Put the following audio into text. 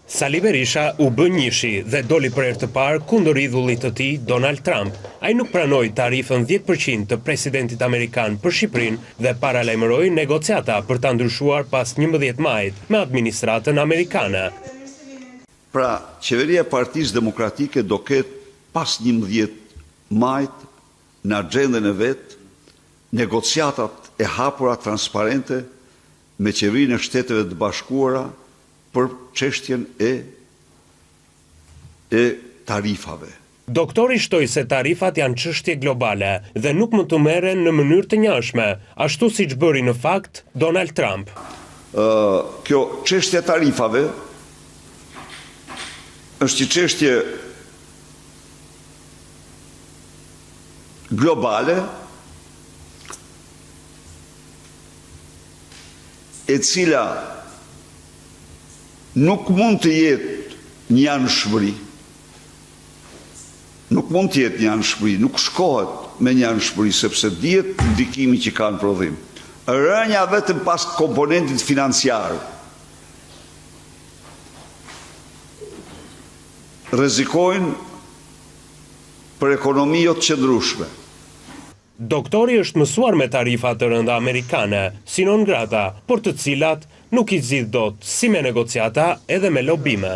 Sali Berisha u bë njëshi dhe doli për herë të parë kundër idhullit të tij Donald Trump. Ai nuk pranoi tarifën 10% të presidentit amerikan për Shqipërinë dhe paralajmëroi negociata për ta ndryshuar pas 11 majit me administratën amerikane. Pra, qeveria e Partisë Demokratike do ketë pas 11 majit në agjendën e vet negociatat e hapura transparente me qeverinë e Shteteve të Bashkuara për çështjen e tarifave. Doktori shtoi se tarifat janë çështje globale dhe nuk mund të merren në mënyrë të njëjshme, ashtu siç bëri në fakt Donald Trump. Kjo çështje e tarifave është një çështje globale e cila nuk mund të jetë një anëshmëri. Nuk mund të jetë një anëshmëri, nuk shkohet me një anëshmëri, sepse dihet ndikimi që kanë prodhim. Rënja vetëm pas komponentit financiar rrezikojnë për ekonomi jo të qëndrueshme. Doktori është mësuar me tarifa të rënda amerikane, si non grata, por të cilat nuk i zgjidh dot si me negociata edhe me lobime.